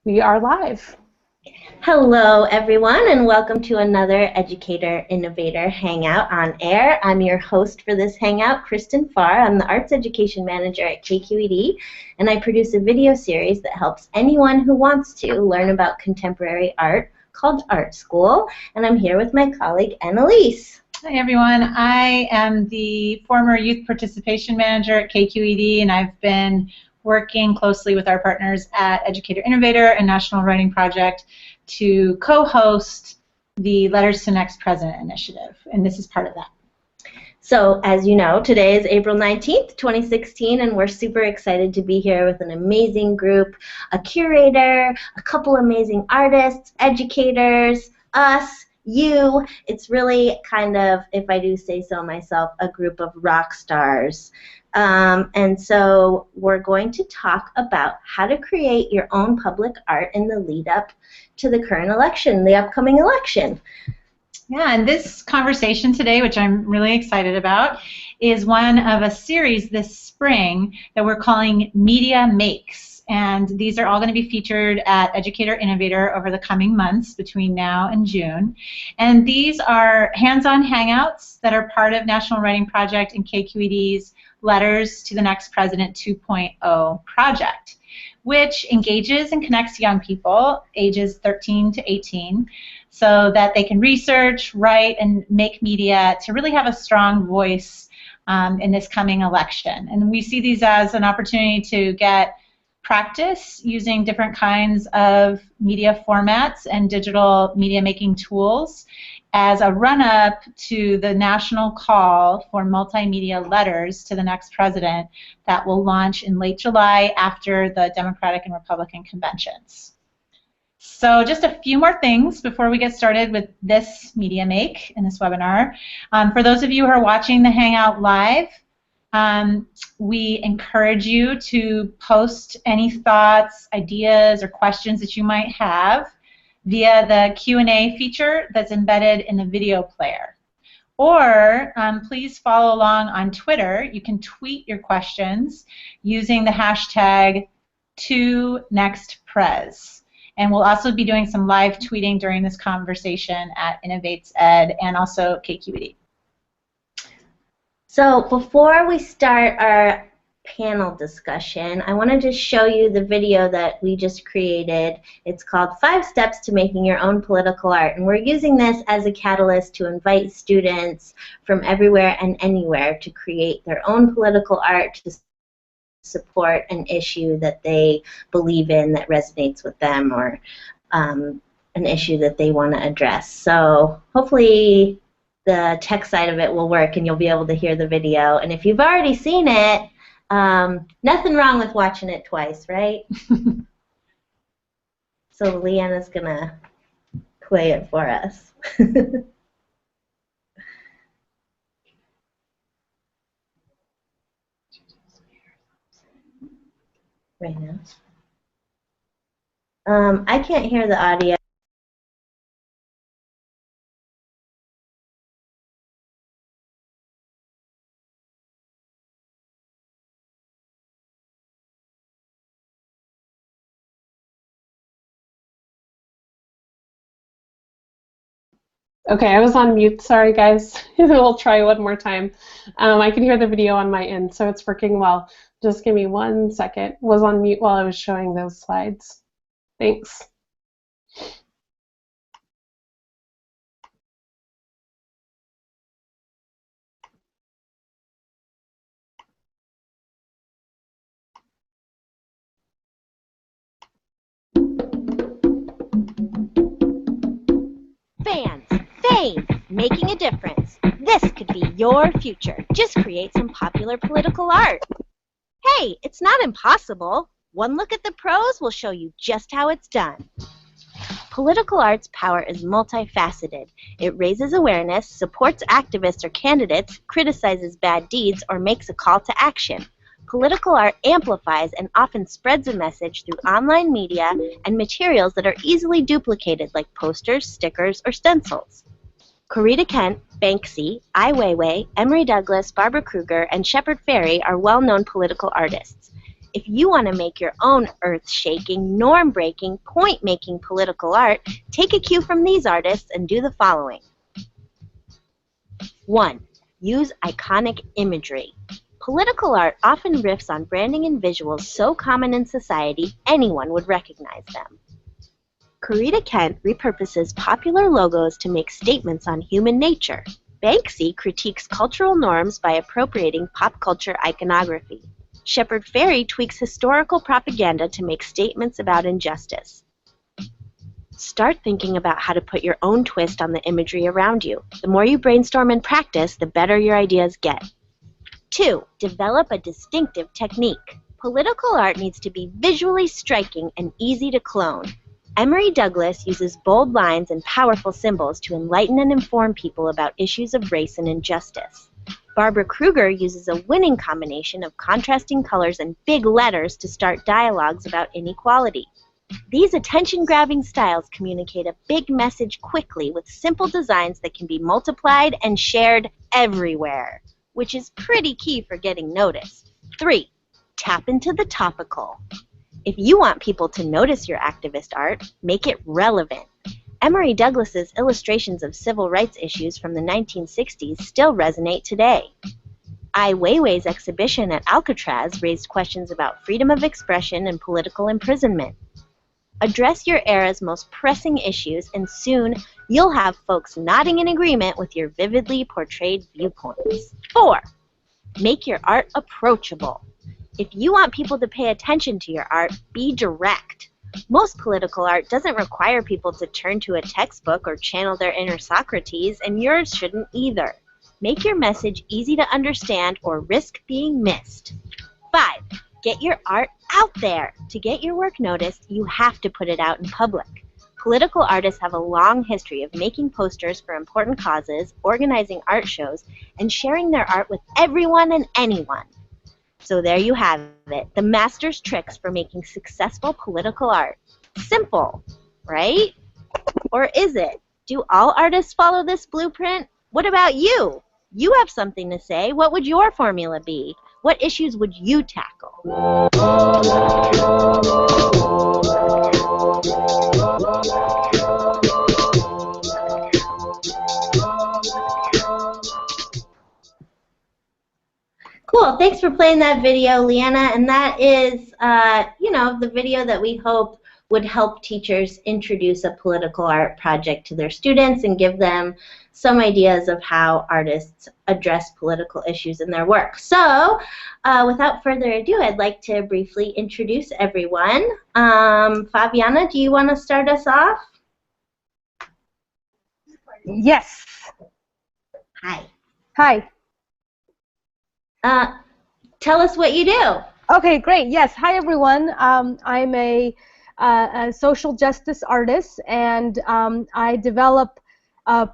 We are live. Hello, everyone, and welcome to another Educator Innovator Hangout on air. I'm your host for this Hangout, Kristen Farr. I'm the Arts Education Manager at KQED, and I produce a video series that helps anyone who wants to learn about contemporary art called Art School, and I'm here with my colleague, Annalise. Hi, everyone. I am the former Youth Participation Manager at KQED, and I've been working closely with our partners at Educator Innovator and National Writing Project to co-host the Letters to Next President initiative, and this is part of that. So, as you know, today is April 19th, 2016, and we're super excited to be here with an amazing group, a curator, a couple amazing artists, educators, us, you. It's really kind of, if I do say so myself, a group of rock stars. And so we're going to talk about how to create your own public art in the lead up to the current election, the upcoming election. Yeah, and this conversation today, which I'm really excited about, is one of a series this spring that we're calling Media Makes. And these are all going to be featured at Educator Innovator over the coming months between now and June. And these are hands-on hangouts that are part of National Writing Project and KQED's Letters to the Next President 2.0 project, which engages and connects young people ages 13 to 18 so that they can research, write, and make media to really have a strong voice in this coming election. And we see these as an opportunity to get practice using different kinds of media formats and digital media making tools as a run-up to the national call for multimedia letters to the next president that will launch in late July after the Democratic and Republican conventions. So just a few more things before we get started with this Media Make in this webinar. For those of you who are watching the Hangout live, we encourage you to post any thoughts, ideas, or questions that you might have via the Q&A feature that's embedded in the video player. Or please follow along on Twitter. You can tweet your questions using the hashtag #ToNextPrez. And we'll also be doing some live tweeting during this conversation at Innovates Ed and also KQED. So before we start our panel discussion, I wanted to show you the video that we just created. It's called 5 Steps to Making Your Own Political Art, and we're using this as a catalyst to invite students from everywhere and anywhere to create their own political art to support an issue that they believe in that resonates with them, or an issue that they want to address. So hopefully the tech side of it will work and you'll be able to hear the video. And if you've already seen it, nothing wrong with watching it twice, right? So Leanna's going to play it for us. Right now. I can't hear the audio. Okay, I was on mute. Sorry, guys. We'll try one more time. I can hear the video on my end, so it's working well. Just give me 1 second. Was on mute while I was showing those slides. Thanks. Fans, fame, making a difference. This could be your future. Just create some popular political art. Hey, it's not impossible. One look at the pros will show you just how it's done. Political art's power is multifaceted. It raises awareness, supports activists or candidates, criticizes bad deeds, or makes a call to action. Political art amplifies and often spreads a message through online media and materials that are easily duplicated, like posters, stickers, or stencils. Corita Kent, Banksy, Ai Weiwei, Emory Douglas, Barbara Kruger, and Shepard Fairey are well-known political artists. If you want to make your own earth-shaking, norm-breaking, point-making political art, take a cue from these artists and do the following. 1. Use iconic imagery. Political art often riffs on branding and visuals so common in society anyone would recognize them. Corita Kent repurposes popular logos to make statements on human nature. Banksy critiques cultural norms by appropriating pop culture iconography. Shepard Fairey tweaks historical propaganda to make statements about injustice. Start thinking about how to put your own twist on the imagery around you. The more you brainstorm and practice, the better your ideas get. 2. Develop a distinctive technique. Political art needs to be visually striking and easy to clone. Emory Douglas uses bold lines and powerful symbols to enlighten and inform people about issues of race and injustice. Barbara Kruger uses a winning combination of contrasting colors and big letters to start dialogues about inequality. These attention-grabbing styles communicate a big message quickly with simple designs that can be multiplied and shared everywhere, which is pretty key for getting noticed. 3. Tap into the topical. If you want people to notice your activist art, make it relevant. Emory Douglas's illustrations of civil rights issues from the 1960s still resonate today. Ai Weiwei's exhibition at Alcatraz raised questions about freedom of expression and political imprisonment. Address your era's most pressing issues, and soon you'll have folks nodding in agreement with your vividly portrayed viewpoints. 4. Make your art approachable. If you want people to pay attention to your art, be direct. Most political art doesn't require people to turn to a textbook or channel their inner Socrates, and yours shouldn't either. Make your message easy to understand or risk being missed. 5. Get your art out there. To get your work noticed, you have to put it out in public. Political artists have a long history of making posters for important causes, organizing art shows, and sharing their art with everyone and anyone. So there you have it, the master's tricks for making successful political art. Simple, right? Or is it? Do all artists follow this blueprint? What about you? You have something to say. What would your formula be? What issues would you tackle? Cool. Thanks for playing that video, Leanna. And that is, the video that we hope would help teachers introduce a political art project to their students and give them some ideas of how artists address political issues in their work. So, without further ado, I'd like to briefly introduce everyone. Fabiana, do you want to start us off? Yes. Hi. Hi. Tell us what you do. Okay, great. Yes. Hi, everyone. I'm a social justice artist, and I develop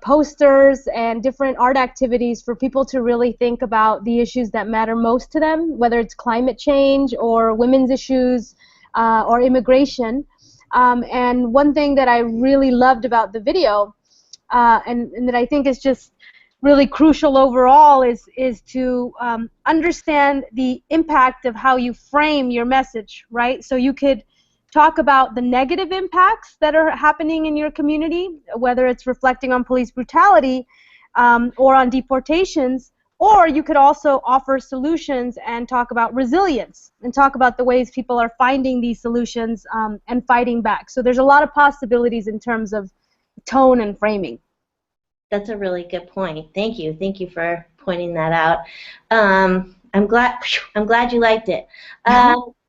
posters and different art activities for people to really think about the issues that matter most to them, whether it's climate change or women's issues or immigration. And one thing that I really loved about the video and that I think is just really crucial overall is to understand the impact of how you frame your message, right? So you could talk about the negative impacts that are happening in your community, whether it's reflecting on police brutality or on deportations, or you could also offer solutions and talk about resilience and talk about the ways people are finding these solutions and fighting back. So there's a lot of possibilities in terms of tone and framing. That's a really good point. Thank you. Thank you for pointing that out. I'm glad you liked it.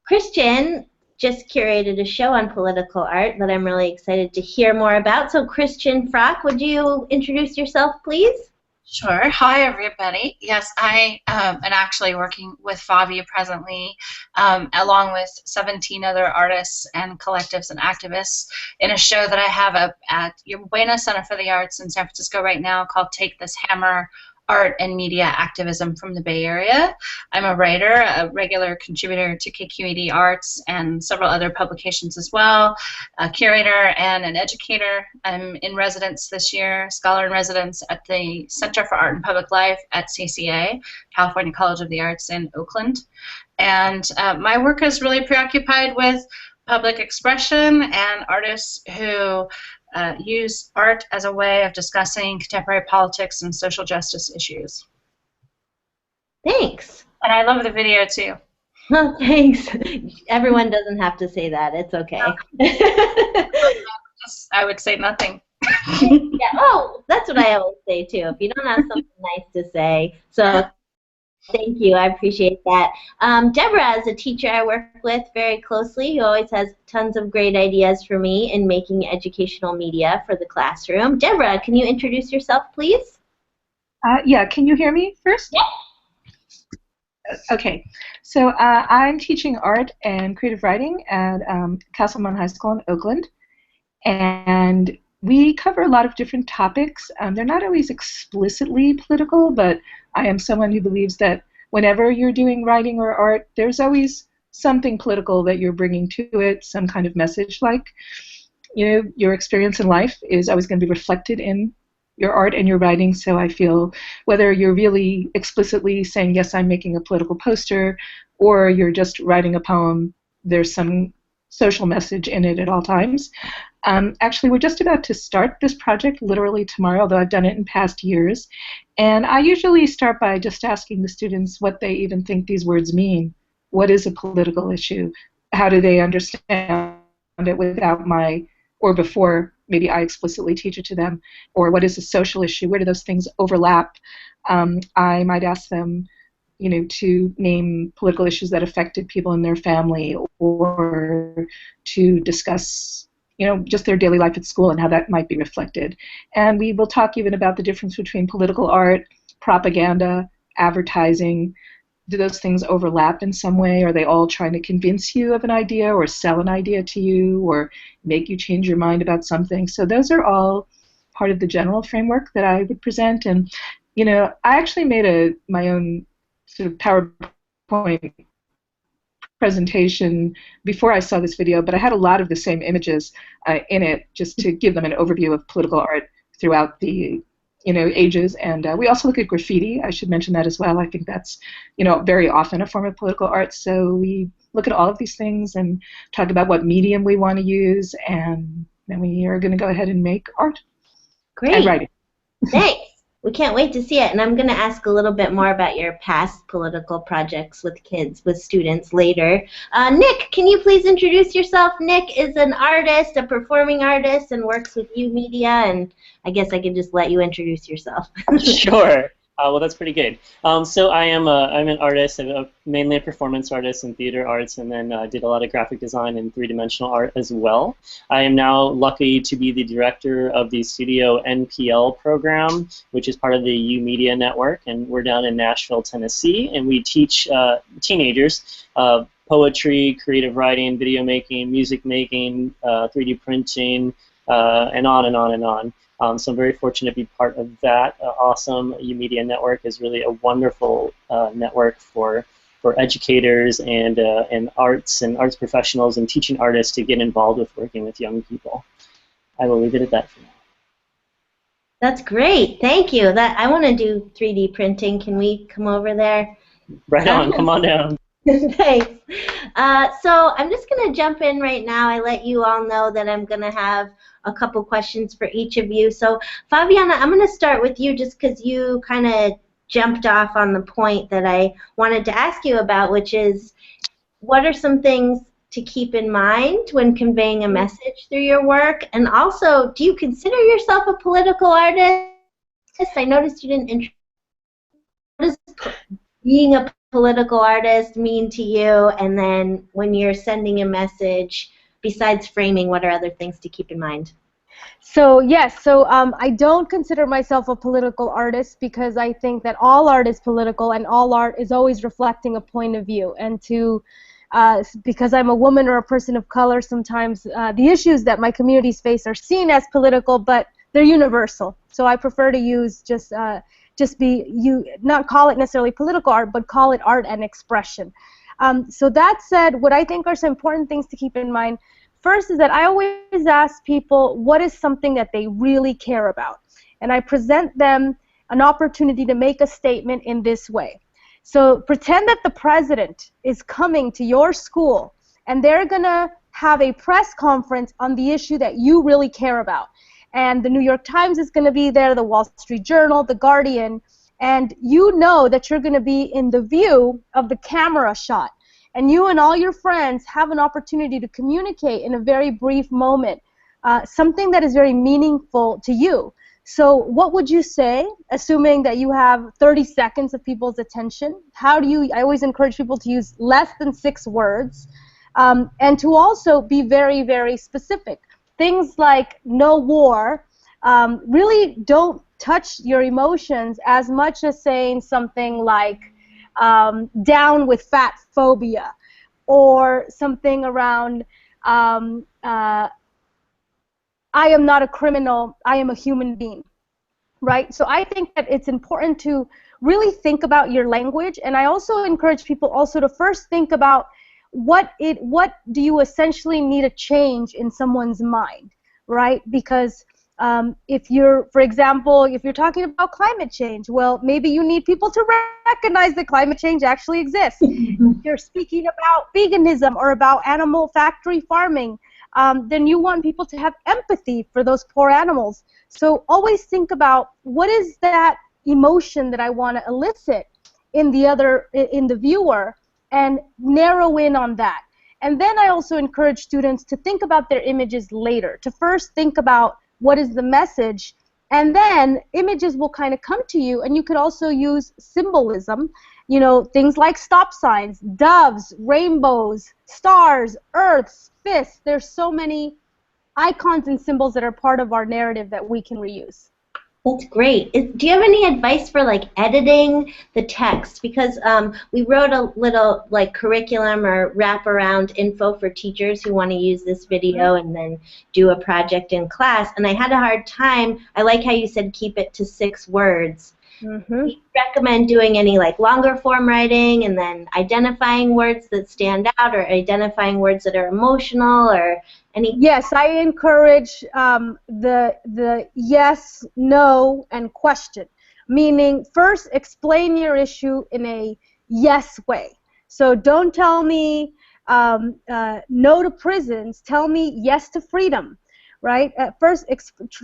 Christian just curated a show on political art that I'm really excited to hear more about. So Christian Frock, would you introduce yourself, please? Sure. Hi, everybody. Yes, I am actually working with Favi presently, along with 17 other artists and collectives and activists in a show that I have up at Buena Center for the Arts in San Francisco right now called Take This Hammer, art and media activism from the Bay Area. I'm a writer, a regular contributor to KQEDArt and several other publications as well, a curator and an educator. I'm in residence this year, scholar in residence at the Center for Art and Public Life at CCA, California College of the Arts in Oakland. And my work is really preoccupied with public expression and artists who use art as a way of discussing contemporary politics and social justice issues. Thanks. And I love the video too. Well, thanks. Everyone doesn't have to say that. It's okay. I would say nothing. Yeah. Oh, that's what I always say too. If you don't have something nice to say, so thank you. I appreciate that. Deborah is a teacher I work with very closely who always has tons of great ideas for me in making educational media for the classroom. Deborah, can you introduce yourself, please? Yeah, can you hear me first? Yeah. Okay, so I'm teaching art and creative writing at Castlemont High School in Oakland, and we cover a lot of different topics. They're not always explicitly political, but I am someone who believes that whenever you're doing writing or art, there's always something political that you're bringing to it, some kind of message, like, you know, your experience in life is always going to be reflected in your art and your writing. So I feel whether you're really explicitly saying, yes, I'm making a political poster, or you're just writing a poem, there's some social message in it at all times. Actually, we're just about to start this project literally tomorrow, though I've done it in past years. And I usually start by just asking the students what they even think these words mean. What is a political issue? How do they understand it without my, or before maybe I explicitly teach it to them? Or what is a social issue? Where do those things overlap? I might ask them, you know, to name political issues that affected people in their family, or to discuss, you know, just their daily life at school and how that might be reflected. And we will talk even about the difference between political art, propaganda, advertising. Do those things overlap in some way? Are they all trying to convince you of an idea or sell an idea to you or make you change your mind about something? So those are all part of the general framework that I would present. And, you know, I actually made my own sort of PowerPoint presentation before I saw this video, but I had a lot of the same images in it just to give them an overview of political art throughout the, you know, ages. And we also look at graffiti. I should mention that as well. I think that's, you know, very often a form of political art. So we look at all of these things and talk about what medium we want to use, and then we are going to go ahead and make art. Great. And writing. Thanks. We can't wait to see it, and I'm going to ask a little bit more about your past political projects with kids, with students later. Nick, can you please introduce yourself? Nick is an artist, a performing artist, and works with U Media, and I guess I can just let you introduce yourself. Sure. Well, that's pretty good. So I'm an artist. I'm mainly a performance artist in theater arts, and then did a lot of graphic design and three-dimensional art as well. I am now lucky to be the director of the Studio NPL program, which is part of the U Media Network, and we're down in Nashville, Tennessee, and we teach teenagers poetry, creative writing, video making, music making, 3D printing, and on and on and on. So I'm very fortunate to be part of that awesome U Media Network. Is really a wonderful network for educators and arts professionals and teaching artists to get involved with working with young people. I will leave it at that for now. That's great. Thank you. I want to do 3D printing. Can we come over there? Right on. Come on down. Thanks. So I'm just going to jump in right now. I let you all know that I'm going to have a couple questions for each of you. So Fabiana, I'm going to start with you just because you kind of jumped off on the point that I wanted to ask you about, which is, what are some things to keep in mind when conveying a message through your work? And also, do you consider yourself a political artist? I noticed you didn't what does being a political artist mean to you? And then when you're sending a message, besides framing, what are other things to keep in mind? So yes, I don't consider myself a political artist because I think that all art is political and all art is always reflecting a point of view. And because I'm a woman or a person of color, sometimes the issues that my communities face are seen as political, but they're universal. So I prefer to use just just not call it necessarily political art, but call it art and expression. So that said, what I think are some important things to keep in mind. First is that I always ask people what is something that they really care about. And I present them an opportunity to make a statement in this way. So pretend that the president is coming to your school and they're going to have a press conference on the issue that you really care about. And the New York Times is going to be there, the Wall Street Journal, the Guardian, and you know that you're going to be in the view of the camera shot. And you and all your friends have an opportunity to communicate in a very brief moment, something that is very meaningful to you. So what would you say, assuming that you have 30 seconds of people's attention? I always encourage people to use less than 6 words, and to also be very, very specific. Things like no war really don't touch your emotions as much as saying something like down with fat phobia, or something around I am not a criminal, I am a human being, right? So I think that it's important to really think about your language, and I also encourage people also to first think about what do you essentially need a change in someone's mind, right? Because for example, if you're talking about climate change, well, maybe you need people to recognize that climate change actually exists. If you're speaking about veganism or about animal factory farming, then you want people to have empathy for those poor animals. So always think about what is that emotion that I want to elicit in the viewer, and narrow in on that. And then I also encourage students to think about their images later, to first think about what is the message, and then images will kind of come to you, and you could also use symbolism, things like stop signs, doves, rainbows, stars, earths, fists. There's so many icons and symbols that are part of our narrative that we can reuse. That's great. Do you have any advice for editing the text? Because we wrote a little curriculum or wraparound info for teachers who want to use this video and then do a project in class, and I had a hard time. I like how you said keep it to 6 words. Do you recommend doing any longer form writing and then identifying words that stand out, or identifying words that are emotional, or any? Yes, I encourage the yes, no, and question. Meaning, first explain your issue in a yes way. So don't tell me no to prisons. Tell me yes to freedom. Right? First,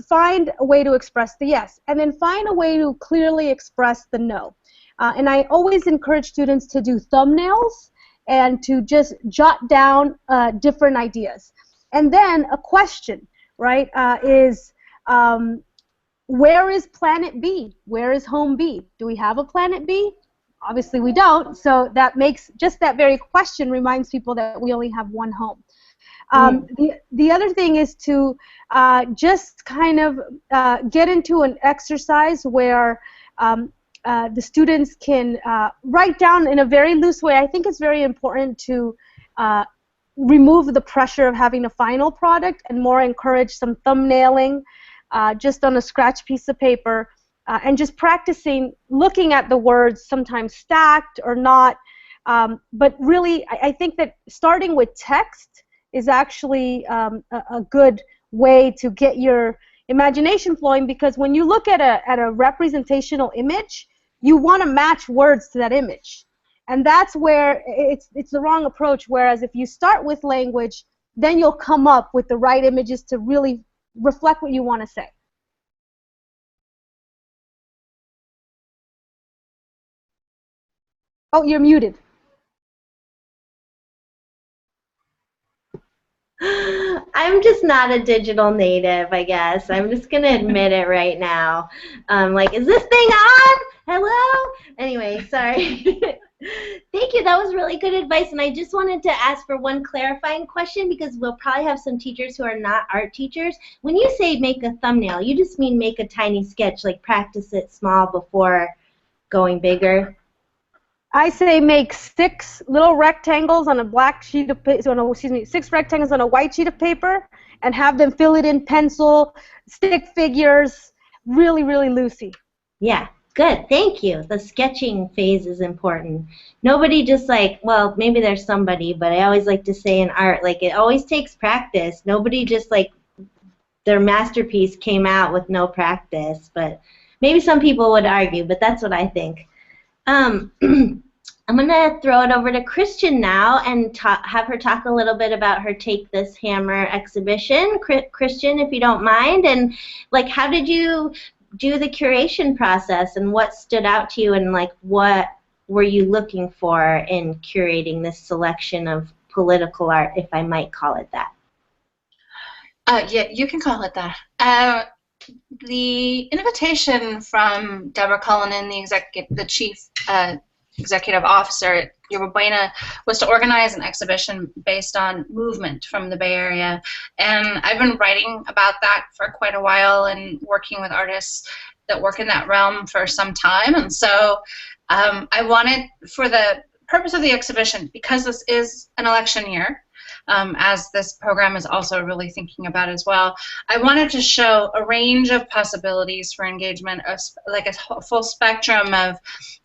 find a way to express the yes, and then find a way to clearly express the no. And I always encourage students to do thumbnails and to just jot down different ideas. And then a question, right, is where is planet B? Where is home B? Do we have a planet B? Obviously we don't, so that makes, just that very question reminds people that we only have one home. The other thing is to just kind of get into an exercise where the students can write down in a very loose way. I think it's very important to remove the pressure of having a final product and more encourage some thumbnailing just on a scratch piece of paper, and just practicing looking at the words, sometimes stacked or not. But really, I think that starting with text is actually a good way to get your imagination flowing, because when you look at a representational image, you want to match words to that image. And that's where it's the wrong approach, whereas if you start with language, then you'll come up with the right images to really reflect what you want to say. Oh, you're muted. I'm just not a digital native, I guess. I'm just going to admit it right now. Is this thing on? Hello? Anyway, sorry. Thank you. That was really good advice. And I just wanted to ask for one clarifying question, because we'll probably have some teachers who are not art teachers. When you say make a thumbnail, you just mean make a tiny sketch, practice it small before going bigger? I say make 6 little rectangles on a black sheet of paper, 6 rectangles on a white sheet of paper, and have them fill it in pencil, stick figures, really, really loosey. Yeah, Good, thank you. The sketching phase is important. Nobody just like, well, maybe there's somebody, but I always like to say in art, like it always takes practice. Nobody just like their masterpiece came out with no practice, but maybe some people would argue, but that's what I think. I'm going to throw it over to Christian now and have her talk a little bit about her Take This Hammer exhibition. Christian, if you don't mind, and like how did you do the curation process and what stood out to you and like what were you looking for in curating this selection of political art, if I might call it that? Yeah, you can call it that. The invitation from Deborah Cullinan, the chief executive officer at Yerba Buena, was to organize an exhibition based on movement from the Bay Area. And I've been writing about that for quite a while and working with artists that work in that realm for some time. And so I wanted, for the purpose of the exhibition, because this is an election year, as this program is also really thinking about as well, I wanted to show a range of possibilities for engagement, like a full spectrum of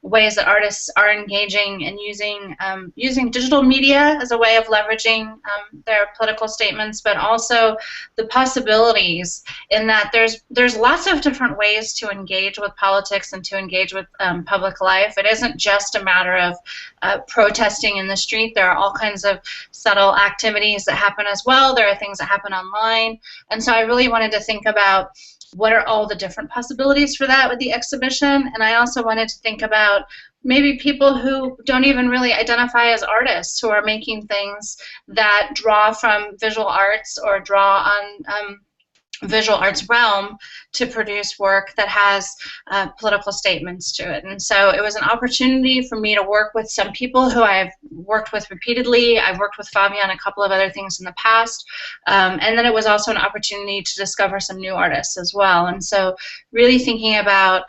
ways that artists are engaging and using digital media as a way of leveraging their political statements, but also the possibilities in that there's lots of different ways to engage with politics and to engage with public life. It isn't just a matter of protesting in the street. There are all kinds of subtle activities that happen as well. There are things that happen online. And so I really wanted to think about what are all the different possibilities for that with the exhibition. And I also wanted to think about maybe people who don't even really identify as artists, who are making things that draw from visual arts or draw on visual arts realm to produce work that has political statements to it. And so it was an opportunity for me to work with some people who I've worked with repeatedly. I've worked with Fabi on a couple of other things in the past. And then it was also an opportunity to discover some new artists as well. And so really thinking about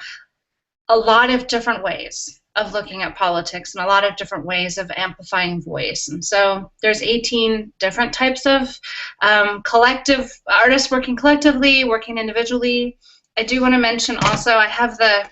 a lot of different ways of looking at politics and a lot of different ways of amplifying voice. And so there's 18 different types of collective artists working collectively, working individually. I do want to mention also I have the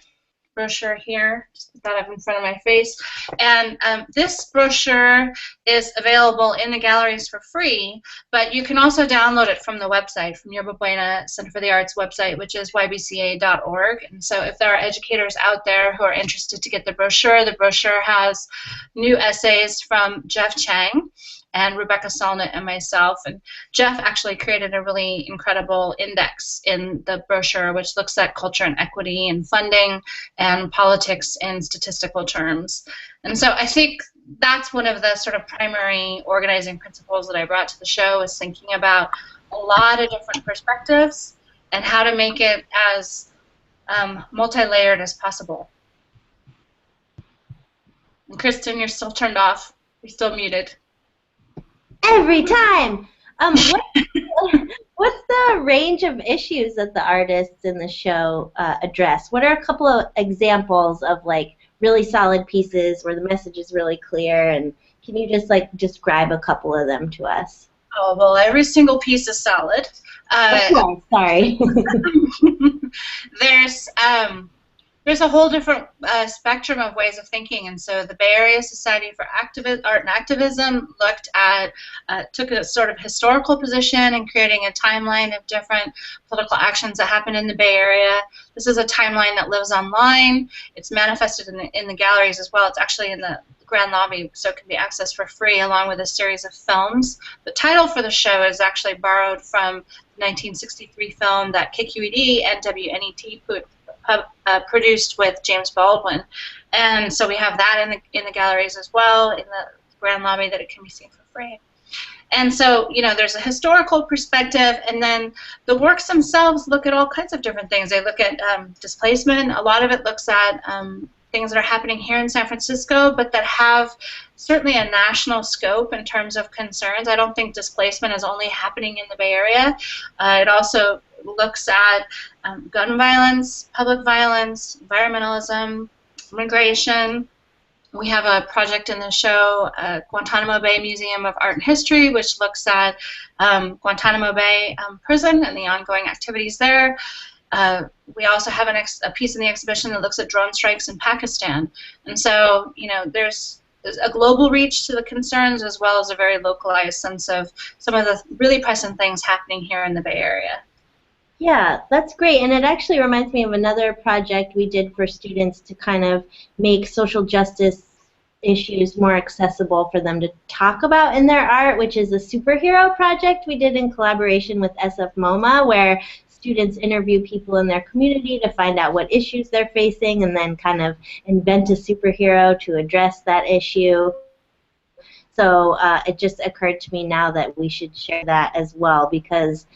brochure here, just put that up in front of my face, and this brochure is available in the galleries for free, but you can also download it from the website, from Yerba Buena Center for the Arts website, which is ybca.org. And so if there are educators out there who are interested to get the brochure has new essays from Jeff Chang and Rebecca Solnit and myself. And Jeff actually created a really incredible index in the brochure which looks at culture and equity and funding and politics in statistical terms. And so I think that's one of the sort of primary organizing principles that I brought to the show, is thinking about a lot of different perspectives and how to make it as multi-layered as possible. And Kristen, you're still turned off. You're still muted. Every time. What's the range of issues that the artists in the show address? What are a couple of examples of like really solid pieces where the message is really clear, and can you just like describe a couple of them to us? Oh, well, every single piece is solid. Okay, sorry. There's a whole different spectrum of ways of thinking, and so the Bay Area Society for Art and Activism looked at, took a sort of historical position in creating a timeline of different political actions that happened in the Bay Area. This is a timeline that lives online. It's manifested in the galleries as well. It's actually in the Grand Lobby, so it can be accessed for free along with a series of films. The title for the show is actually borrowed from the 1963 film that KQED and WNET produced with James Baldwin, and so we have that in the galleries as well, in the Grand Lobby, that it can be seen for free. And so, you know, there's a historical perspective, and then the works themselves look at all kinds of different things. They look at displacement. A lot of it looks at things that are happening here in San Francisco, but that have certainly a national scope in terms of concerns. I don't think displacement is only happening in the Bay Area. It also looks at gun violence, public violence, environmentalism, immigration. We have a project in the show, Guantanamo Bay Museum of Art and History, which looks at Guantanamo Bay prison and the ongoing activities there. We also have a piece in the exhibition that looks at drone strikes in Pakistan. And so, there's a global reach to the concerns as well as a very localized sense of some of the really pressing things happening here in the Bay Area. Yeah, that's great. And it actually reminds me of another project we did for students to kind of make social justice issues more accessible for them to talk about in their art, which is a superhero project we did in collaboration with SF MoMA, where students interview people in their community to find out what issues they're facing and then kind of invent a superhero to address that issue. So it just occurred to me now that we should share that as well, because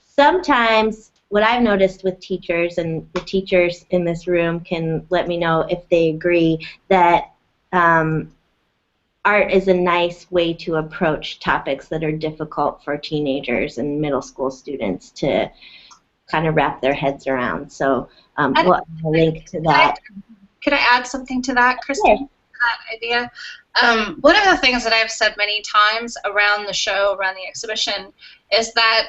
sometimes what I've noticed with teachers, and the teachers in this room can let me know if they agree, that art is a nice way to approach topics that are difficult for teenagers and middle school students to kind of wrap their heads around. So we'll link to that. Could I add something to that, Christine? Sure. That idea? One of the things that I've said many times around the show, around the exhibition, is that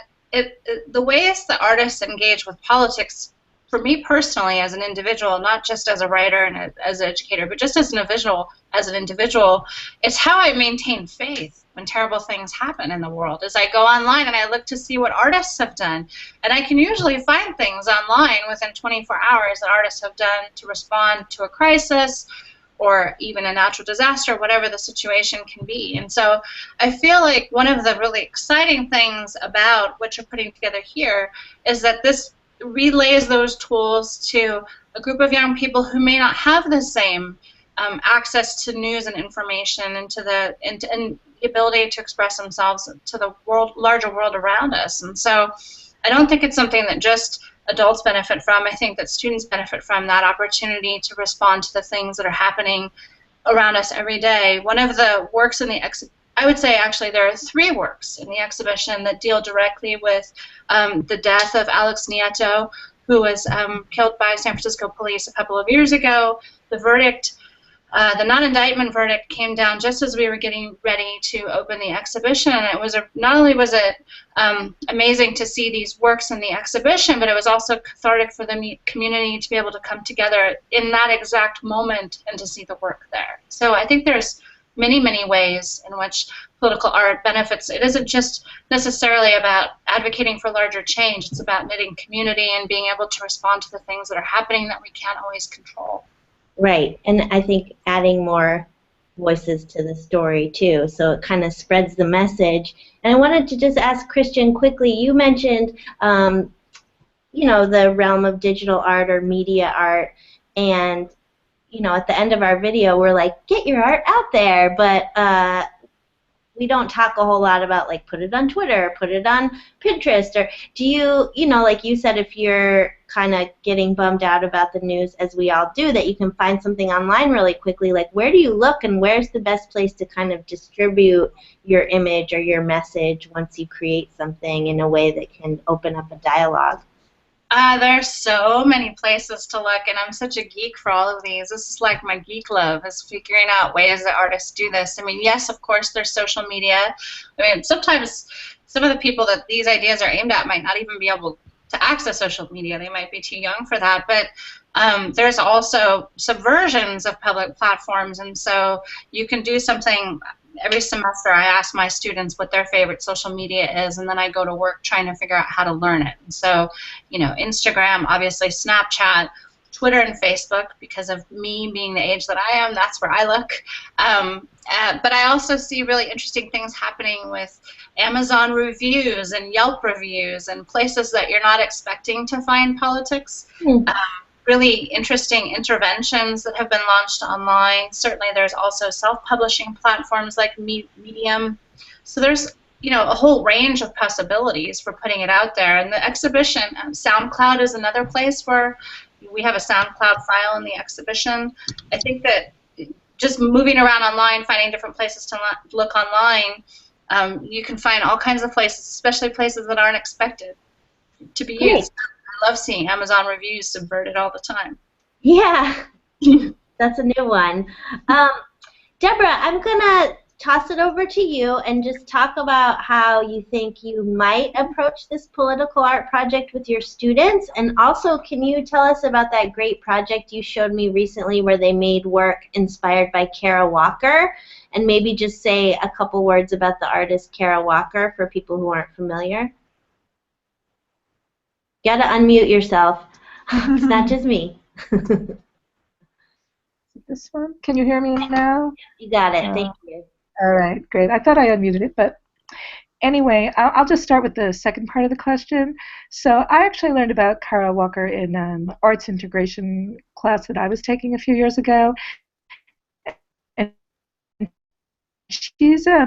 the ways that artists engage with politics, for me personally as an individual, not just as a writer and as an educator, but just as an individual, it's how I maintain faith when terrible things happen in the world. As I go online and I look to see what artists have done, and I can usually find things online within 24 hours that artists have done to respond to a crisis or even a natural disaster, whatever the situation can be. And so I feel like one of the really exciting things about what you're putting together here is that this relays those tools to a group of young people who may not have the same access to news and information and to the ability to express themselves to the larger world around us. And so I don't think it's something that just adults benefit from. I think that students benefit from that opportunity to respond to the things that are happening around us every day. One of the works in the I would say actually there are 3 works in the exhibition that deal directly with the death of Alex Nieto, who was killed by San Francisco police a couple of years ago. The verdict, the non-indictment verdict, came down just as we were getting ready to open the exhibition. And it was not only was it amazing to see these works in the exhibition, but it was also cathartic for the community to be able to come together in that exact moment and to see the work there. So I think there's many, many ways in which political art benefits. It isn't just necessarily about advocating for larger change. It's about knitting community and being able to respond to the things that are happening that we can't always control. Right, and I think adding more voices to the story too, so it kind of spreads the message. And I wanted to just ask Christian quickly, you mentioned the realm of digital art or media art, and at the end of our video we're like, get your art out there, but we don't talk a whole lot about, like, put it on Twitter, put it on Pinterest, or do you, like you said, if you're kind of getting bummed out about the news, as we all do, that you can find something online really quickly, like, where do you look and where's the best place to kind of distribute your image or your message once you create something in a way that can open up a dialogue? There's so many places to look, and I'm such a geek for all of these. This is like my geek love, is figuring out ways that artists do this. I mean, yes, of course, there's social media. I mean, sometimes some of the people that these ideas are aimed at might not even be able to access social media. They might be too young for that. But there's also subversions of public platforms, and so you can do something. Every semester I ask my students what their favorite social media is, and then I go to work trying to figure out how to learn it. And so, Instagram, obviously Snapchat, Twitter and Facebook, because of me being the age that I am, that's where I look. But I also see really interesting things happening with Amazon reviews and Yelp reviews and places that you're not expecting to find politics. Really interesting interventions that have been launched online. Certainly there's also self-publishing platforms like Medium. So there's a whole range of possibilities for putting it out there. And the exhibition, SoundCloud is another place where we have a SoundCloud file in the exhibition. I think that just moving around online, finding different places to look online, you can find all kinds of places, especially places that aren't expected to be used. I love seeing Amazon reviews subverted all the time. Yeah, that's a new one. Deborah, I'm going to toss it over to you and just talk about how you think you might approach this political art project with your students. And also, can you tell us about that great project you showed me recently where they made work inspired by Kara Walker? And maybe just say a couple words about the artist Kara Walker for people who aren't familiar. You gotta unmute yourself. It's not just me. This one? Can you hear me now? You got it. Thank you. All right, great. I thought I unmuted it, but anyway, I'll just start with the second part of the question. So I actually learned about Kara Walker in arts integration class that I was taking a few years ago. And she's a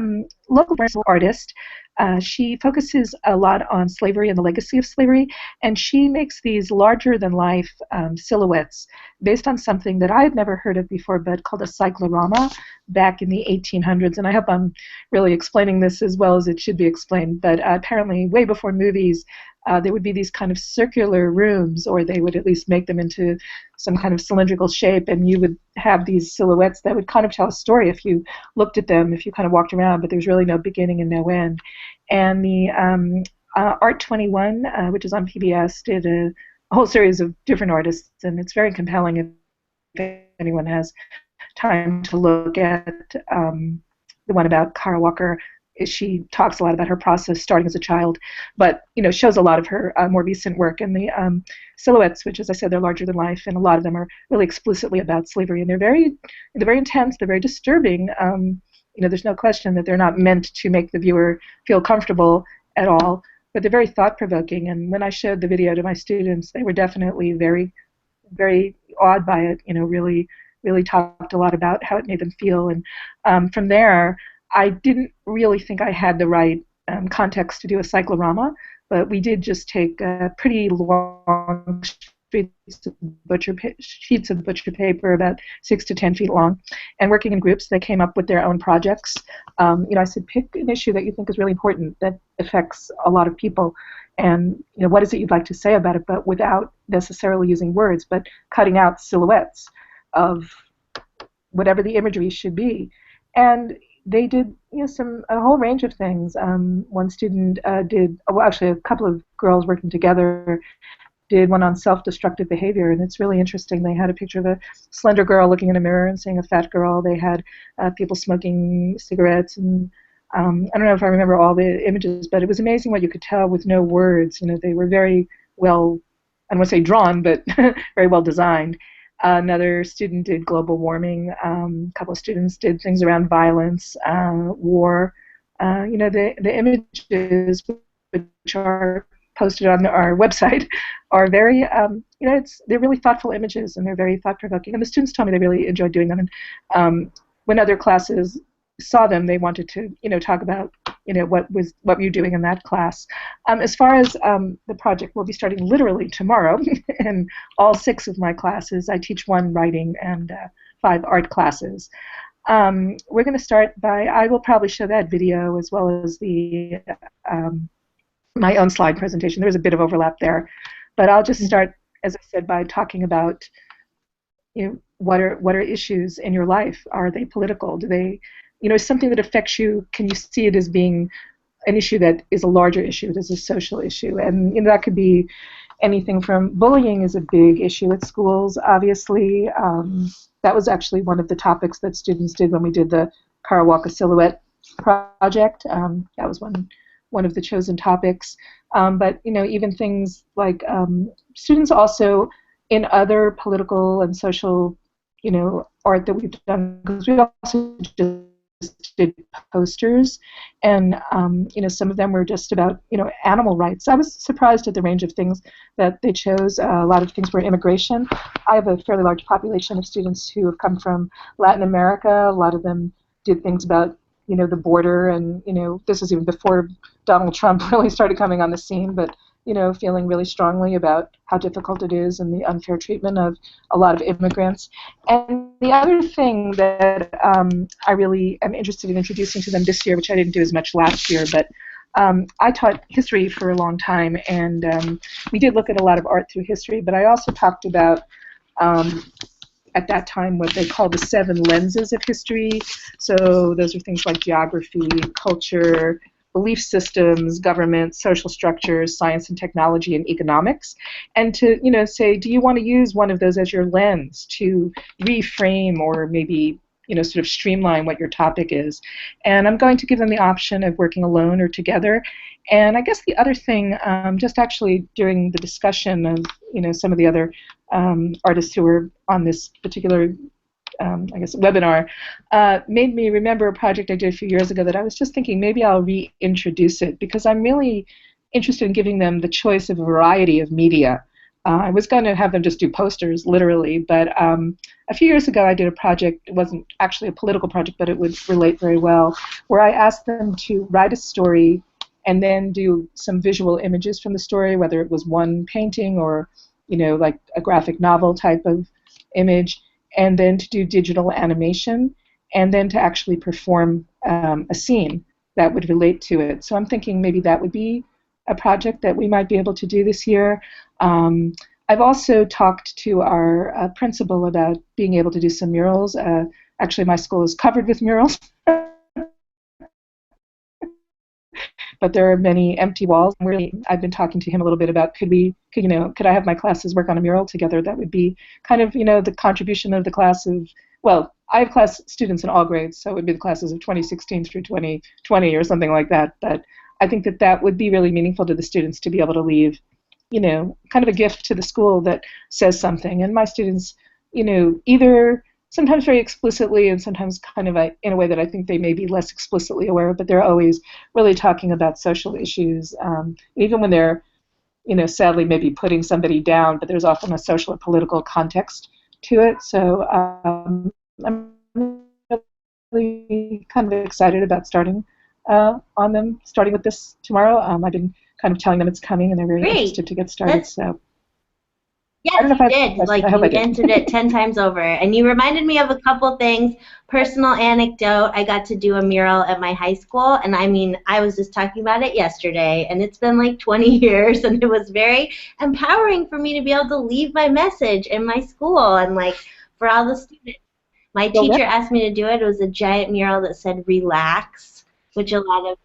local artist. She focuses a lot on slavery and the legacy of slavery, and she makes these larger-than-life silhouettes based on something that I had never heard of before, but called a cyclorama back in the 1800s. And I hope I'm really explaining this as well as it should be explained, but apparently way before movies, there would be these kind of circular rooms, or they would at least make them into some kind of cylindrical shape, and you would have these silhouettes that would kind of tell a story if you looked at them, if you kind of walked around, but there's really no beginning and no end. And the Art 21, which is on PBS, did a whole series of different artists, and it's very compelling if anyone has time to look at the one about Kara Walker. She talks a lot about her process starting as a child, but shows a lot of her more recent work. And the silhouettes, which, as I said, they're larger than life, and a lot of them are really explicitly about slavery, and they're very intense, they're very disturbing. There's no question that they're not meant to make the viewer feel comfortable at all, but they're very thought-provoking. And when I showed the video to my students, they were definitely very, very awed by it. Really talked a lot about how it made them feel. And from there, I didn't really think I had the right context to do a cyclorama, but we did just take pretty long sheets of butcher paper, about 6 to 10 feet long, and working in groups, they came up with their own projects. I said, pick an issue that you think is really important, that affects a lot of people, and what is it you'd like to say about it, but without necessarily using words, but cutting out silhouettes of whatever the imagery should be. And they did a whole range of things. One student did, well, actually a couple of girls working together did one on self-destructive behavior, and it's really interesting. They had a picture of a slender girl looking in a mirror and seeing a fat girl. They had people smoking cigarettes, and I don't know if I remember all the images, but it was amazing what you could tell with no words. They were very well, I don't want to say drawn, but very well designed. Another student did global warming. A couple of students did things around violence, war. The images, which are posted on our website, are very, they're really thoughtful images, and they're very thought-provoking. And the students told me they really enjoyed doing them. And when other classes saw them, they wanted to, talk about, what were you doing in that class. As far as the project, we'll be starting literally tomorrow in all 6 of my classes. I teach 1 writing and 5 art classes. We're going to start by, I will probably show that video as well as the my own slide presentation. There was a bit of overlap there, but I'll just start, as I said, by talking about what are issues in your life. Are they political? Do they, something that affects you? Can you see it as being an issue that is a larger issue, it is a social issue? And that could be anything from bullying is a big issue at schools, obviously. That was actually one of the topics that students did when we did the Kara Walker Silhouette project. That was one of the chosen topics. But even things like students also in other political and social art that we've done, because we also just did posters, and some of them were just about animal rights. I was surprised at the range of things that they chose. A lot of things were immigration. I have a fairly large population of students who have come from Latin America. A lot of them did things about the border, and this was even before Donald Trump really started coming on the scene, but feeling really strongly about how difficult it is and the unfair treatment of a lot of immigrants. And the other thing that I really am interested in introducing to them this year, which I didn't do as much last year, but I taught history for a long time, and we did look at a lot of art through history, but I also talked about at that time what they call the 7 lenses of history. So those are things like geography, culture, belief systems, government, social structures, science and technology, and economics. And to, say, do you want to use one of those as your lens to reframe or maybe, sort of streamline what your topic is? And I'm going to give them the option of working alone or together. And I guess the other thing, just actually during the discussion of, some of the other artists who were on this particular webinar, made me remember a project I did a few years ago that I was just thinking maybe I'll reintroduce it, because I'm really interested in giving them the choice of a variety of media. I was going to have them just do posters, literally, but a few years ago I did a project. It wasn't actually a political project, but it would relate very well, where I asked them to write a story and then do some visual images from the story, whether it was one painting or, like a graphic novel type of image, and then to do digital animation, and then to actually perform a scene that would relate to it. So I'm thinking maybe that would be a project that we might be able to do this year. I've also talked to our principal about being able to do some murals. Actually, my school is covered with murals. But there are many empty walls. I've been talking to him a little bit about could I have my classes work on a mural together? That would be kind of, the contribution of the class of, well, I have class students in all grades, so it would be the classes of 2016 through 2020 or something like that. But I think that would be really meaningful to the students to be able to leave, kind of a gift to the school that says something. And my students, either sometimes very explicitly and sometimes kind of in a way that I think they may be less explicitly aware of, but they're always really talking about social issues, even when they're, sadly maybe putting somebody down, but there's often a social or political context to it. So I'm really kind of excited about starting with this tomorrow. I've been kind of telling them it's coming, and they're very interested to get started. So. Yes, you did. Like, you answered it 10 times over. And you reminded me of a couple things. Personal anecdote, I got to do a mural at my high school, and I was just talking about it yesterday, and it's been like 20 years, and it was very empowering for me to be able to leave my message in my school, and like for all the students. My teacher asked me to do it. It was a giant mural that said relax, which a lot of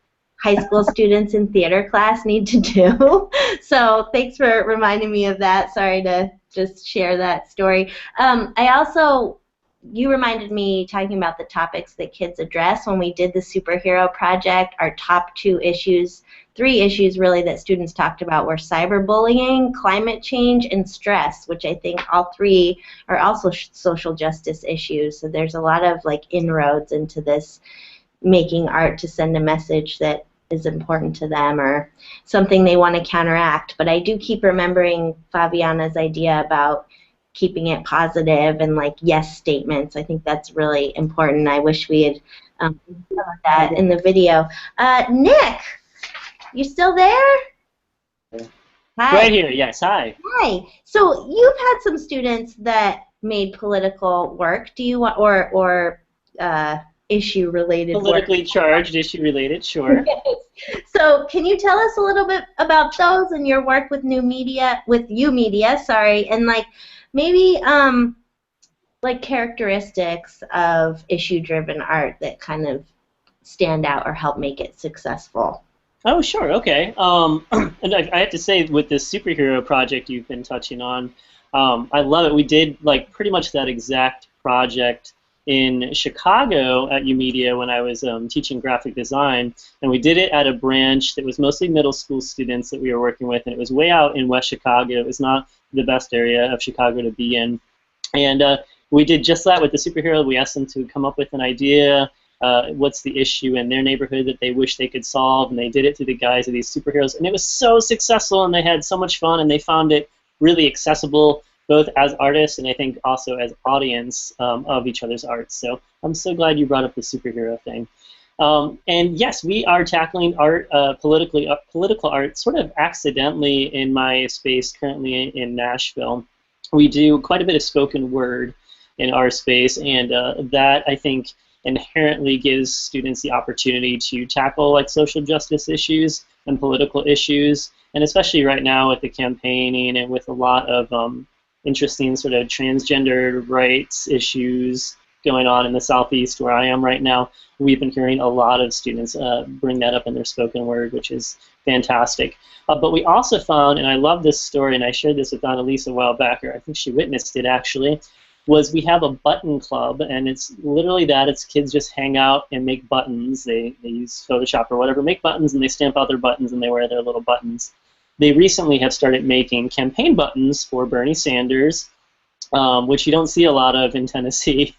high school students in theater class need to do. So thanks for reminding me of that. Sorry to just share that story. You reminded me, talking about the topics that kids address, when we did the superhero project, our top 3 issues really that students talked about were cyberbullying, climate change, and stress, which I think all 3 are also social justice issues. So there's a lot of like inroads into this, making art to send a message that is important to them or something they want to counteract. But I do keep remembering Fabiana's idea about keeping it positive and like yes statements. I think that's really important. I wish we had that in the video. Nick, you still there? Hi. Right here, yes, hi. Hi. So you've had some students that made political work. Do you want, or issue-related work? Politically charged, issue-related, sure. So can you tell us a little bit about those and your work with YOUmedia, and like maybe like characteristics of issue-driven art that kind of stand out or help make it successful? Oh, sure, okay. And I have to say, with this superhero project you've been touching on, I love it. We did like pretty much that exact project in Chicago at YOUmedia when I was teaching graphic design, and we did it at a branch that was mostly middle school students that we were working with, and it was way out in West Chicago. It was not the best area of Chicago to be in, and we did just that with the superhero. We asked them to come up with an idea, what's the issue in their neighborhood that they wish they could solve, and they did it through the guise of these superheroes, and it was so successful, and they had so much fun, and they found it really accessible both as artists and I think also as audience of each other's art. So I'm so glad you brought up the superhero thing. And yes, we are tackling art, political art, sort of accidentally in my space currently in Nashville. We do quite a bit of spoken word in our space, and that I think inherently gives students the opportunity to tackle like social justice issues and political issues, and especially right now with the campaigning and with a lot of interesting sort of transgender rights issues going on in the Southeast where I am right now. We've been hearing a lot of students bring that up in their spoken word, which is fantastic. But we also found, and I love this story, and I shared this with Annalise a while back, or I think she witnessed it actually, was we have a button club, and it's literally that. It's kids just hang out and make buttons. They use Photoshop or whatever, make buttons, and they stamp out their buttons, and they wear their little buttons. They recently have started making campaign buttons for Bernie Sanders, which you don't see a lot of in Tennessee.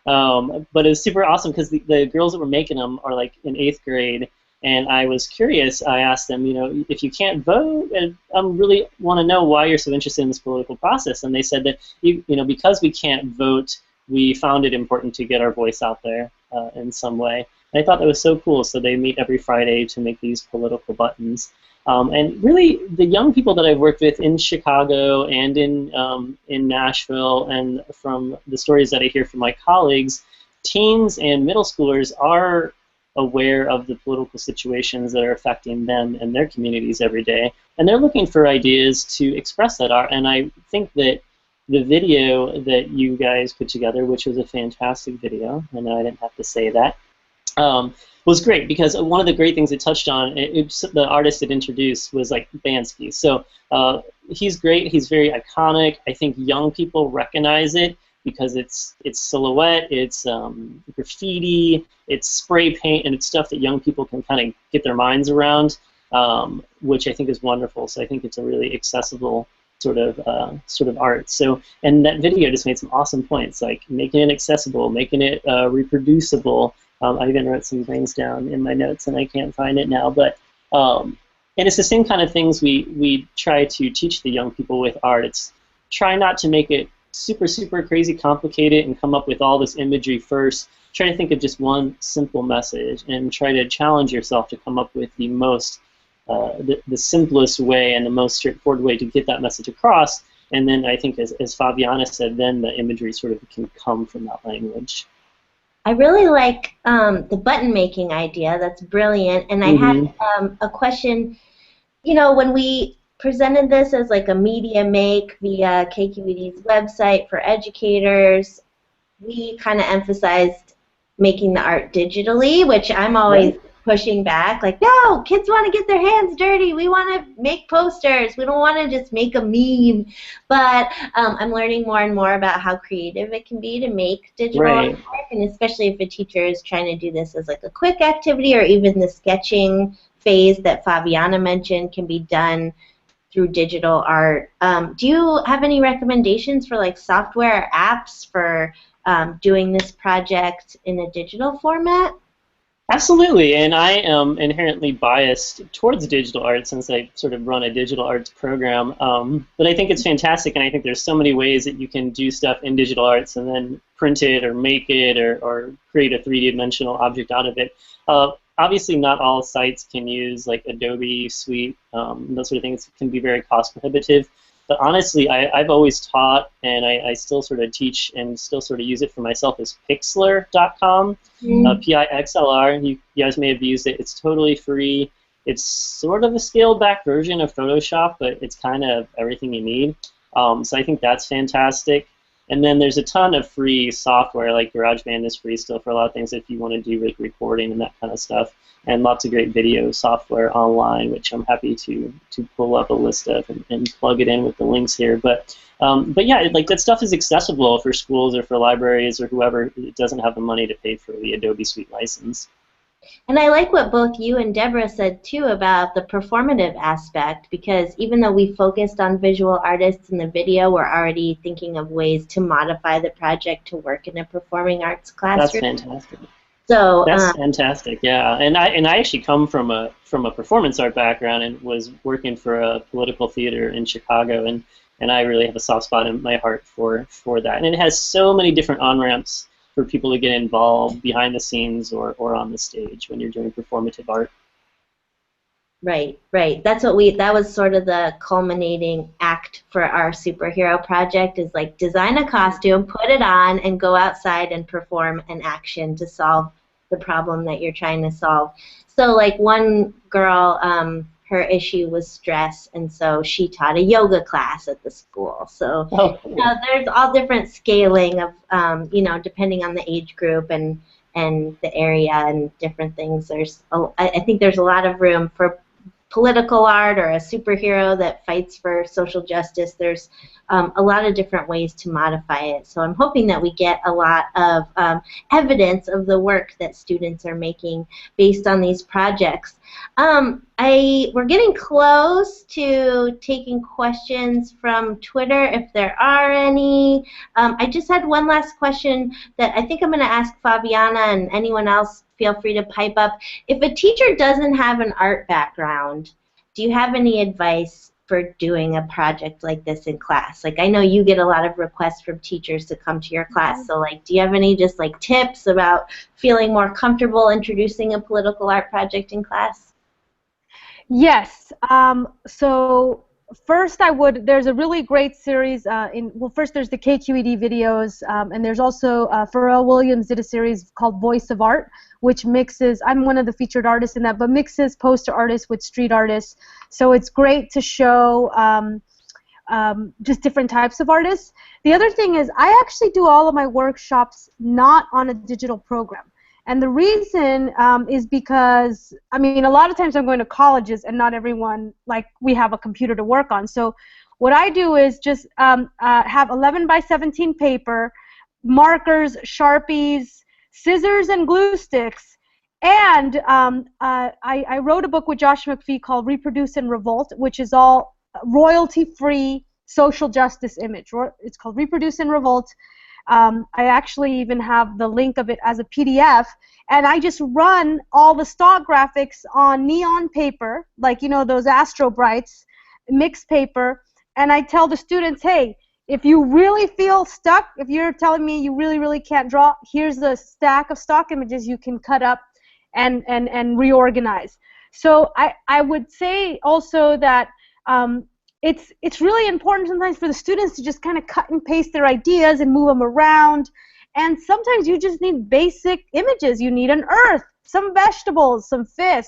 But it's super awesome because the girls that were making them are like in 8th grade, and I was curious. I asked them, you know, if you can't vote, and I really want to know why you're so interested in this political process. And they said that you know, because we can't vote, we found it important to get our voice out there in some way. And I thought that was so cool. So they meet every Friday to make these political buttons. And really, the young people that I've worked with in Chicago and in Nashville, and from the stories that I hear from my colleagues, teens and middle schoolers are aware of the political situations that are affecting them and their communities every day, and they're looking for ideas to express that art. And I think that the video that you guys put together, which was a fantastic video, and I didn't have to say that, was great, because one of the great things it touched on, the artist it introduced was like Banksy. So he's great. He's very iconic. I think young people recognize it because it's silhouette, it's graffiti, it's spray paint, and it's stuff that young people can kind of get their minds around, which I think is wonderful. So I think it's a really accessible sort of art. So, and that video just made some awesome points, like making it accessible, making it reproducible. I even wrote some things down in my notes, and I can't find it now. But and it's the same kind of things we try to teach the young people with art. It's try not to make it super, super crazy complicated and come up with all this imagery first. Try to think of just one simple message and try to challenge yourself to come up with the most, the simplest way and the most straightforward way to get that message across. And then I think, as Fabiana said, then the imagery sort of can come from that language. I really like the button making idea. That's brilliant. And I had a question. You know, when we presented this as like a media make via KQED's website for educators, we kind of emphasized making the art digitally, which I'm always pushing back, like, no, kids want to get their hands dirty. We want to make posters. We don't want to just make a meme. But I'm learning more and more about how creative it can be to make digital art, and especially if a teacher is trying to do this as like a quick activity, or even the sketching phase that Fabiana mentioned can be done through digital art. Do you have any recommendations for like software or apps for doing this project in a digital format? Absolutely, and I am inherently biased towards digital art since I sort of run a digital arts program. But I think it's fantastic, and I think there's so many ways that you can do stuff in digital arts and then print it or make it or create a three-dimensional object out of it. Obviously, not all sites can use like Adobe Suite, those sort of things. It can be very cost prohibitive. But honestly, I've always taught, and I still sort of teach and still sort of use it for myself, is Pixlr.com, Pixlr. You guys may have used it. It's totally free. It's sort of a scaled-back version of Photoshop, but it's kind of everything you need. So I think that's fantastic. And then there's a ton of free software, like GarageBand is free still for a lot of things if you want to do like recording and that kind of stuff. And lots of great video software online, which I'm happy to pull up a list of and plug it in with the links here. But yeah, like that stuff is accessible for schools or for libraries or whoever doesn't have the money to pay for the Adobe Suite license. And I like what both you and Deborah said too about the performative aspect, because even though we focused on visual artists in the video, we're already thinking of ways to modify the project to work in a performing arts classroom. That's fantastic. So that's fantastic, yeah. And I actually come from a performance art background and was working for a political theater in Chicago, and I really have a soft spot in my heart for that. And it has so many different on-ramps for people to get involved behind the scenes or on the stage when you're doing performative art. Right. That's what that was sort of the culminating act for our superhero project, is like design a costume, put it on, and go outside and perform an action to solve the problem that you're trying to solve. So like one girl, her issue was stress, and so she taught a yoga class at the school. So there's all different scaling of, depending on the age group and the area and different things. I think there's a lot of room for political art or a superhero that fights for social justice. There's a lot of different ways to modify it. So I'm hoping that we get a lot of evidence of the work that students are making based on these projects. We're getting close to taking questions from Twitter if there are any. I just had one last question that I think I'm going to ask Fabiana, and anyone else feel free to pipe up. If a teacher doesn't have an art background, do you have any advice for doing a project like this in class? Like, I know you get a lot of requests from teachers to come to your class, so like, do you have any just like tips about feeling more comfortable introducing a political art project in class? Yes. So first there's a really great series first there's the KQED videos, and there's also Pharrell Williams did a series called Voice of Art, which mixes, I'm one of the featured artists in that, but mixes poster artists with street artists. So it's great to show just different types of artists. The other thing is I actually do all of my workshops not on a digital program. And the reason is because, I mean, a lot of times I'm going to colleges and not everyone, like, we have a computer to work on. So what I do is just have 11 by 17 paper, markers, Sharpies, scissors, and glue sticks. And I wrote a book with Josh McPhee called Reproduce and Revolt, which is all royalty-free social justice image. It's called Reproduce and Revolt. I actually even have the link of it as a PDF, and I just run all the stock graphics on neon paper, like, you know, those Astro Brights, mixed paper, and I tell the students, hey, if you really feel stuck, if you're telling me you really, really can't draw, here's the stack of stock images you can cut up and reorganize. So I would say also that it's really important sometimes for the students to just kind of cut and paste their ideas and move them around. And sometimes you just need basic images. You need an earth, some vegetables, some fish,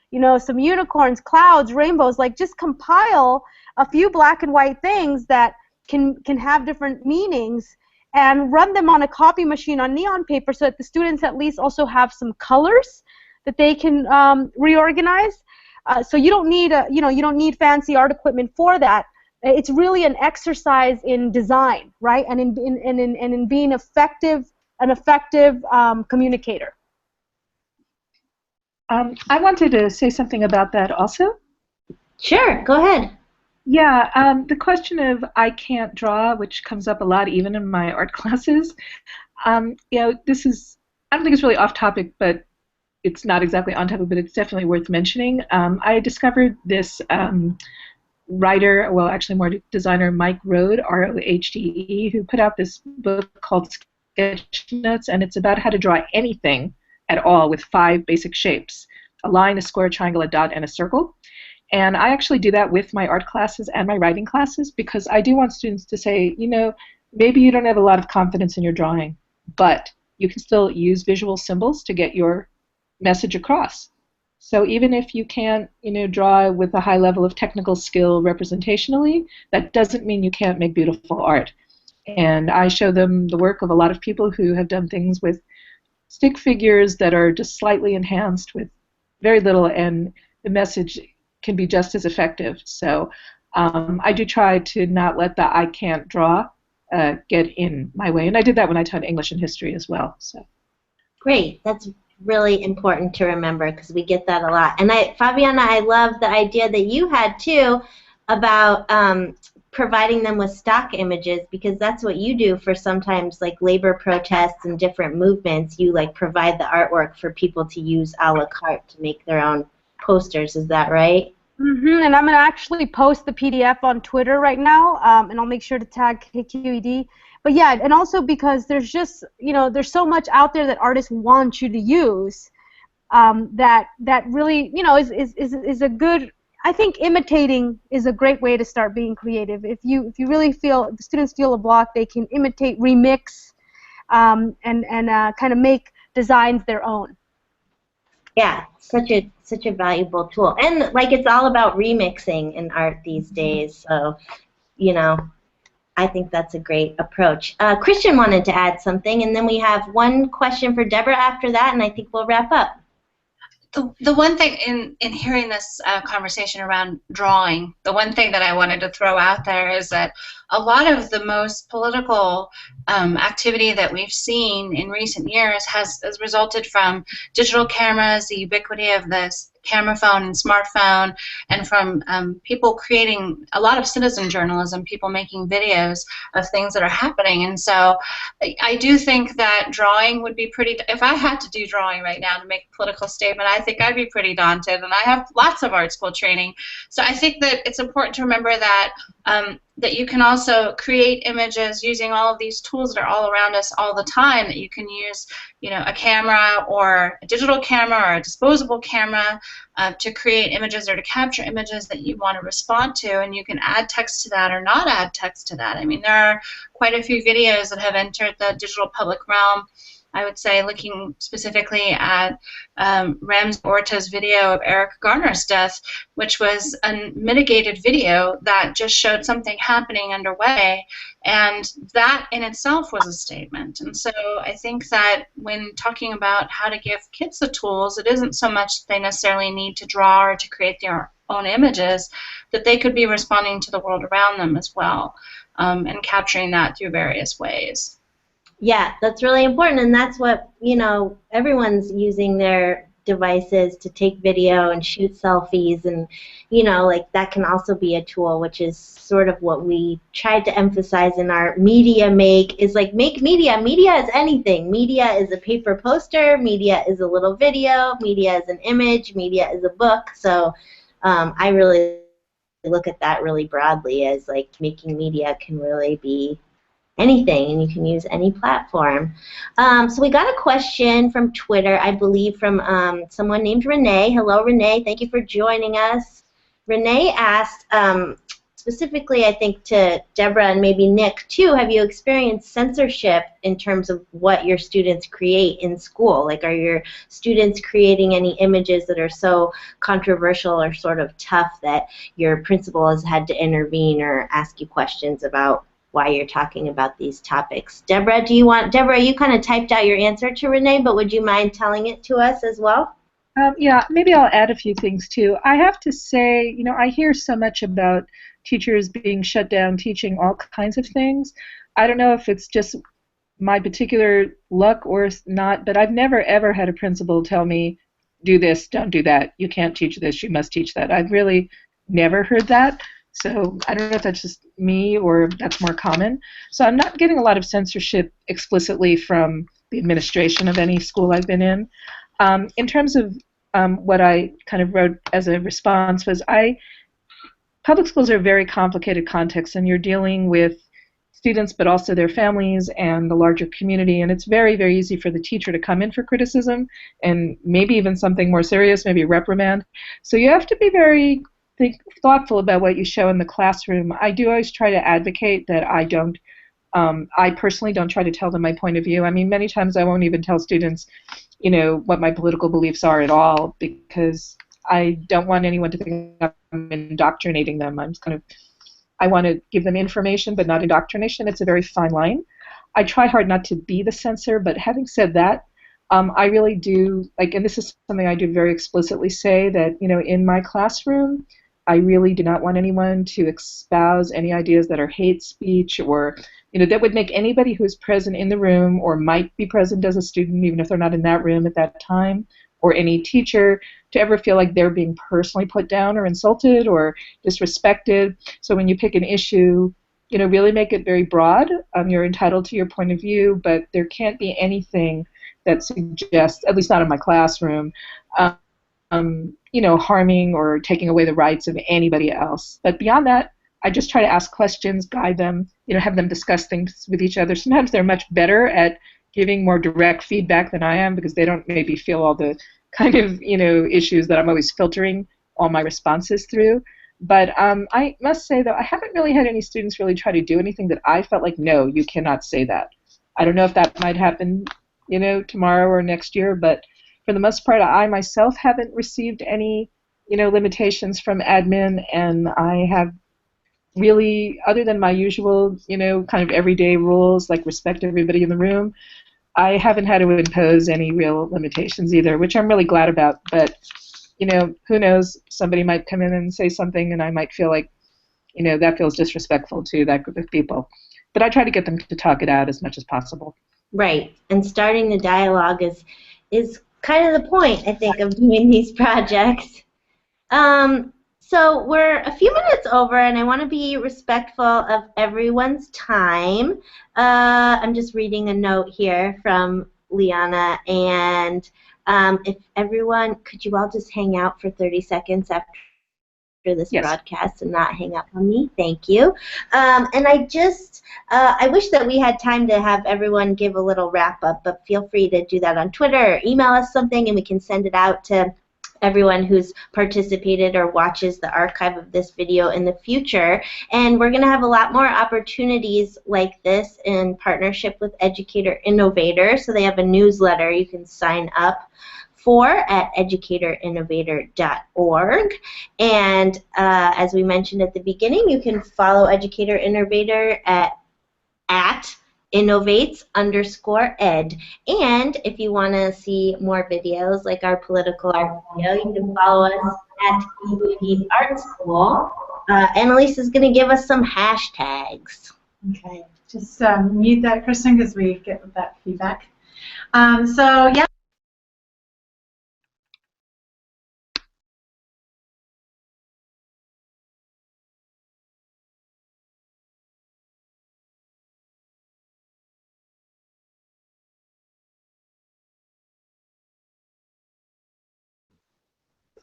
you know, some unicorns, clouds, rainbows. Like, just compile a few black and white things that can have different meanings and run them on a copy machine on neon paper so that the students at least also have some colors that they can reorganize. So you don't need you don't need fancy art equipment for that. It's really an exercise in design, right? And in being an effective communicator. I wanted to say something about that also. Sure, go ahead. Yeah, the question of I can't draw, which comes up a lot even in my art classes. You know, this is, I don't think it's really off topic, but it's not exactly on topic, but it's definitely worth mentioning. I discovered this writer, well, actually more designer, Mike Rohde, R-O-H-D-E, who put out this book called Sketch Notes, and it's about how to draw anything at all with 5 basic shapes: a line, a square, a triangle, a dot, and a circle. And I actually do that with my art classes and my writing classes because I do want students to say, you know, maybe you don't have a lot of confidence in your drawing, but you can still use visual symbols to get your message across. So even if you can't, you know, draw with a high level of technical skill representationally, that doesn't mean you can't make beautiful art. And I show them the work of a lot of people who have done things with stick figures that are just slightly enhanced with very little, and the message can be just as effective. So I do try to not let the I can't draw get in my way. And I did that when I taught English and history as well. So great. That's really important to remember because we get that a lot. And Fabiana, I love the idea that you had too about providing them with stock images, because that's what you do for sometimes like labor protests and different movements. You like provide the artwork for people to use a la carte to make their own posters. Is that right? Mm-hmm. And I'm going to actually post the PDF on Twitter right now, and I'll make sure to tag KQED. But yeah, and also because there's just, you know, there's so much out there that artists want you to use, that really, you know, is a good. I think imitating is a great way to start being creative. If you really feel, if the students feel a block, they can imitate, remix, and kind of make designs their own. Yeah, such a valuable tool. And like it's all about remixing in art these days. So, you know, I think that's a great approach. Christian wanted to add something, and then we have one question for Deborah after that, and I think we'll wrap up. The one thing in hearing this conversation around drawing, the one thing that I wanted to throw out there is that a lot of the most political activity that we've seen in recent years has resulted from digital cameras, the ubiquity of this camera phone and smartphone, and from people creating a lot of citizen journalism, people making videos of things that are happening. And so I do think that drawing would be pretty, if I had to do drawing right now to make a political statement, I think I'd be pretty daunted, and I have lots of art school training. So I think that it's important to remember that that you can also create images using all of these tools that are all around us all the time, that you can use, you know, a camera or a digital camera or a disposable camera to create images or to capture images that you want to respond to, and you can add text to that or not add text to that. I mean, there are quite a few videos that have entered the digital public realm. I would say, looking specifically at Rams Orta's video of Eric Garner's death, which was a mitigated video that just showed something happening underway, and that in itself was a statement. And so I think that when talking about how to give kids the tools, it isn't so much that they necessarily need to draw or to create their own images, that they could be responding to the world around them as well, and capturing that through various ways. Yeah, that's really important, and that's what, you know, everyone's using their devices to take video and shoot selfies, and, you know, like that can also be a tool, which is sort of what we tried to emphasize in our media make, is like make media. Media is anything. Media is a paper poster, media is a little video, media is an image, media is a book. So I really look at that really broadly as like making media can really be anything, and you can use any platform. So we got a question from Twitter, I believe from someone named Renee. Hello, Renee. Thank you for joining us. Renee asked, specifically, I think, to Deborah and maybe Nick, too, have you experienced censorship in terms of what your students create in school? Like, are your students creating any images that are so controversial or sort of tough that your principal has had to intervene or ask you questions about why you're talking about these topics? Deborah, Deborah, you kind of typed out your answer to Renee, but would you mind telling it to us as well? Yeah, maybe I'll add a few things too. I have to say, you know, I hear so much about teachers being shut down teaching all kinds of things. I don't know if it's just my particular luck or not, but I've never ever had a principal tell me, do this, don't do that, you can't teach this, you must teach that. I've really never heard that. So I don't know if that's just me or that's more common. So I'm not getting a lot of censorship explicitly from the administration of any school I've been in. In terms of what I kind of wrote as a response was, public schools are a very complicated context, and you're dealing with students but also their families and the larger community, and it's very, very easy for the teacher to come in for criticism and maybe even something more serious, maybe a reprimand. So you have to be very thoughtful about what you show in the classroom. I do always try to advocate that I personally don't try to tell them my point of view. I mean, many times I won't even tell students, you know, what my political beliefs are at all, because I don't want anyone to think I'm indoctrinating them. I want to give them information, but not indoctrination. It's a very fine line. I try hard not to be the censor, but having said that, I really do, like, and this is something I do very explicitly say, that, you know, in my classroom, I really do not want anyone to espouse any ideas that are hate speech or, you know, that would make anybody who is present in the room or might be present as a student, even if they're not in that room at that time, or any teacher, to ever feel like they're being personally put down or insulted or disrespected. So when you pick an issue, you know, really make it very broad. You're entitled to your point of view, but there can't be anything that suggests, at least not in my classroom, you know, harming or taking away the rights of anybody else. But beyond that, I just try to ask questions, guide them, you know, have them discuss things with each other. Sometimes they're much better at giving more direct feedback than I am, because they don't maybe feel all the kind of, you know, issues that I'm always filtering all my responses through. But I must say, though, I haven't really had any students really try to do anything that I felt like, no, you cannot say that. I don't know if that might happen, you know, tomorrow or next year, but for the most part, I myself haven't received any, limitations from admin, and I have really, other than my usual, kind of everyday rules like respect everybody in the room, I haven't had to impose any real limitations either, which I'm really glad about. But, who knows? Somebody might come in and say something, and I might feel like, that feels disrespectful to that group of people. But I try to get them to talk it out as much as possible. Right, and starting the dialogue is kind of the point, I think, of doing these projects. So we're a few minutes over, and I want to be respectful of everyone's time. I'm just reading a note here from Liana, and if everyone, could you all just hang out for 30 seconds after this broadcast and not hang up on me? Thank you. And I wish that we had time to have everyone give a little wrap up, but feel free to do that on Twitter or email us something, and we can send it out to everyone who's participated or watches the archive of this video in the future. And we're going to have a lot more opportunities like this in partnership with Educator Innovator. So they have a newsletter you can sign up for at educatorinnovator.org. And as we mentioned at the beginning, you can follow Educator Innovator at innovates_ed. And if you want to see more videos like our political art video, you can follow us at KQEDArt School. Annalise is going to give us some hashtags. Okay, just mute that, Kristen, because we get that feedback. So yeah.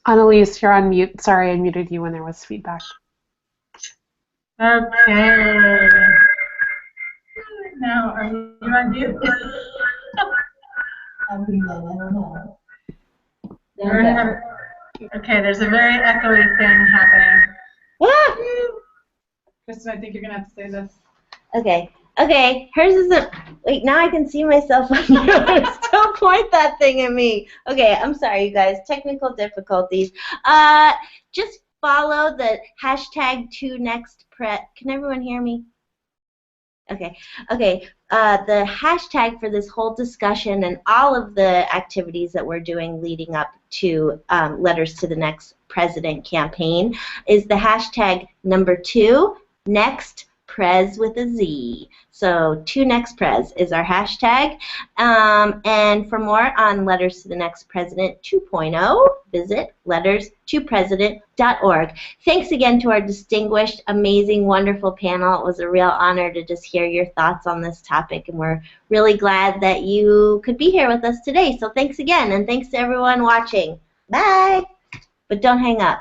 Annalise, you're on mute. Sorry, I muted you when there was feedback. Okay. Now, are you on mute? I don't know. Okay, there's a very echoey thing happening. Kristen, I think you're going to have to say this. Okay. Okay, hers isn't. Wait, now I can see myself on yours. Don't point that thing at me. Okay, I'm sorry, you guys. Technical difficulties. Just follow the hashtag #2nextprez. Can everyone hear me? Okay. Okay. The hashtag for this whole discussion and all of the activities that we're doing leading up to Letters to the Next President campaign is the hashtag #2nextprez with a Z. So 2nextprez is our hashtag. And for more on Letters to the Next President 2.0, visit letters2president.org. Thanks again to our distinguished, amazing, wonderful panel. It was a real honor to just hear your thoughts on this topic, and we're really glad that you could be here with us today. So thanks again, and thanks to everyone watching. Bye! But don't hang up.